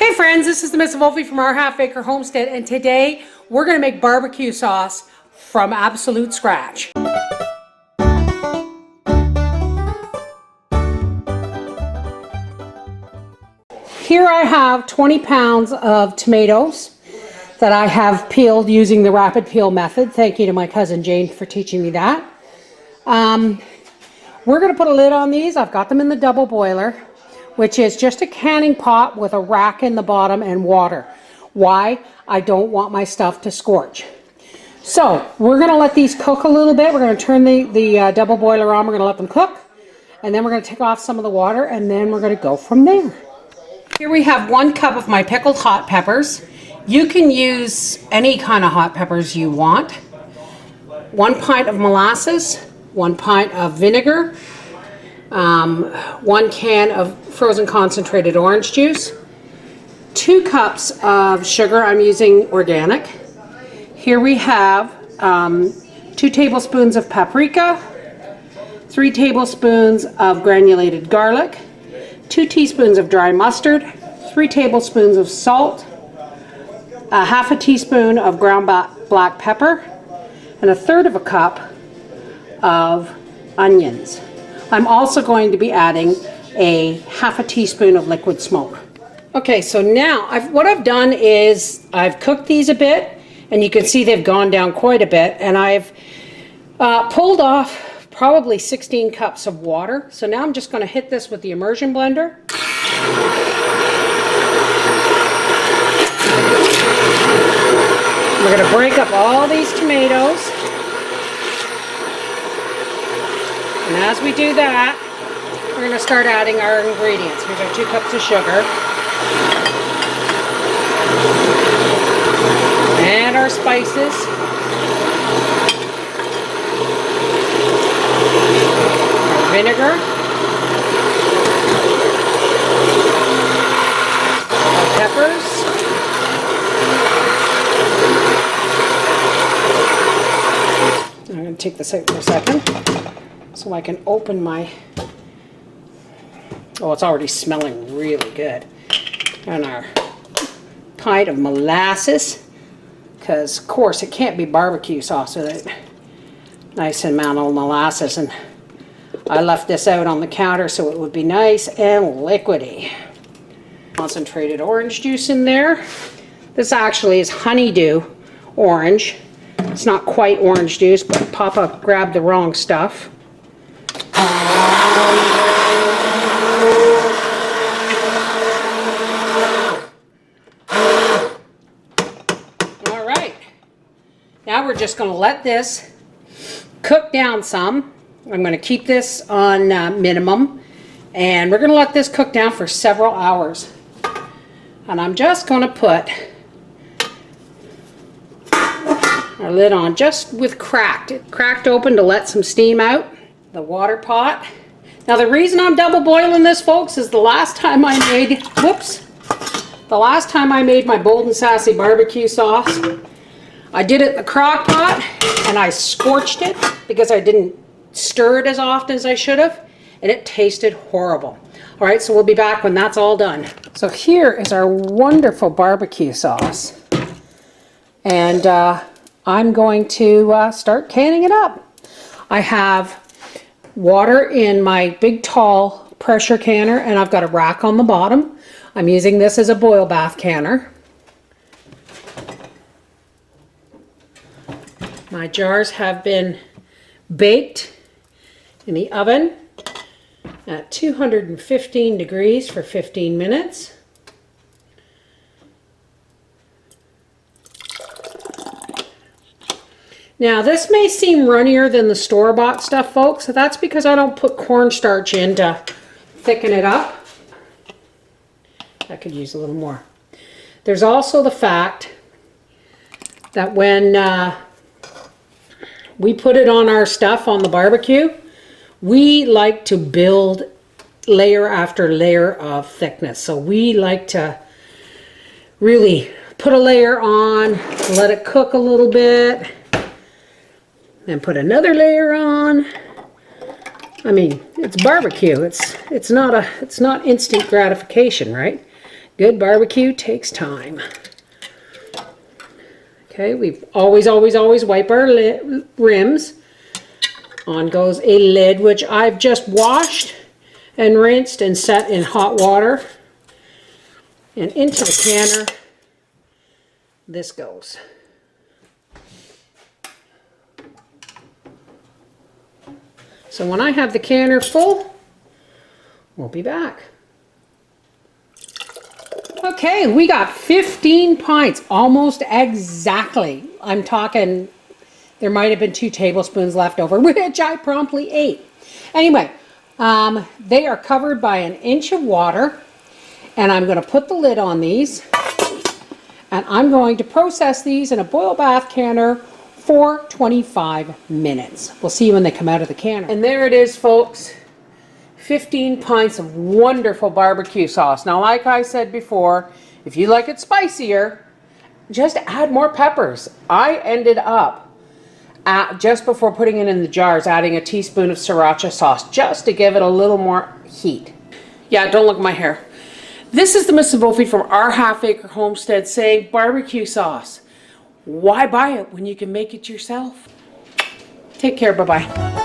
Hey friends, this is the Miss Wolfie from our Half Acre Homestead, and today we're going to make barbecue sauce from absolute scratch. Here I have 20 pounds of tomatoes that I have peeled using the rapid peel method. Thank you to my cousin Jane for teaching me that. We're going to put a lid on these. I've got them in the double boiler, which is just a canning pot with a rack in the bottom and water. Why? I don't want my stuff to scorch. So we're going to let these cook a little bit. We're going to turn the double boiler on. We're going to let them cook, and then we're going to take off some of the water, and then we're going to go from there. Here we have 1 cup of my pickled hot peppers. You can use any kind of hot peppers you want. 1 pint of molasses, 1 pint of vinegar, 1 can of frozen concentrated orange juice, 2 cups of sugar. I'm using organic. Here we have 2 tablespoons of paprika, 3 tablespoons of granulated garlic, 2 teaspoons of dry mustard, 3 tablespoons of salt, half a teaspoon of ground black pepper, and 1/3 cup of onions. I'm also going to be adding a half a teaspoon of liquid smoke. Okay, so now what I've done is I've cooked these a bit, and you can see they've gone down quite a bit, and I've pulled off probably 16 cups of water. So now I'm just going to hit this with the immersion blender. We're going to break up all these tomatoes. And as we do that, we're going to start adding our ingredients. Here's our 2 cups of sugar. And our spices. Our vinegar. Our peppers. I'm going to take this out for a second so I can open my... Oh, it's already smelling really good. And our pint of molasses, because of course it can't be barbecue sauce with it. Nice amount of molasses, and I left this out on the counter so it would be nice and liquidy. Concentrated orange juice in there. This actually is honeydew orange. It's not quite orange juice, but Papa grabbed the wrong stuff. Now we're just going to let this cook down some. I'm going to keep this on minimum, and we're going to let this cook down for several hours. And I'm just going to put our lid on just with cracked open to let some steam out. The water pot. Now the reason I'm double boiling this, folks, is the last time I made my Bold and Sassy barbecue sauce, I did it in the crock pot, and I scorched it because I didn't stir it as often as I should have, and it tasted horrible. All right, so we'll be back when that's all done. So here is our wonderful barbecue sauce, and I'm going to start canning it up. I have water in my big tall pressure canner, and I've got a rack on the bottom. I'm using this as a boil bath canner. My jars have been baked in the oven at 215 degrees for 15 minutes. Now this may seem runnier than the store-bought stuff, folks, so that's because I don't put cornstarch in to thicken it up. I could use a little more. There's also the fact that when we put it on our stuff on the barbecue, we like to build layer after layer of thickness. So we like to really put a layer on, let it cook a little bit, then put another layer on. I mean, it's barbecue. It's not instant gratification, right? Good barbecue takes time. Okay, we've always wipe our rims. On goes a lid, which I've just washed and rinsed and set in hot water. And into the canner, this goes. So when I have the canner full, we'll be back. Okay, we got 15 pints, almost exactly. I'm talking, there might have been 2 tablespoons left over, which I promptly ate. Anyway, they are covered by an inch of water, and I'm going to put the lid on these, and I'm going to process these in a boil bath canner for 25 minutes. We'll see when they come out of the canner. And there it is, folks. 15 pints of wonderful barbecue sauce. Now, like I said before, if you like it spicier, just add more peppers. I ended up, just before putting it in the jars, adding a teaspoon of sriracha sauce just to give it a little more heat. Yeah, don't look at my hair. This is the Mrs. Wolfie from our half-acre homestead saying, barbecue sauce. Why buy it when you can make it yourself? Take care, bye-bye.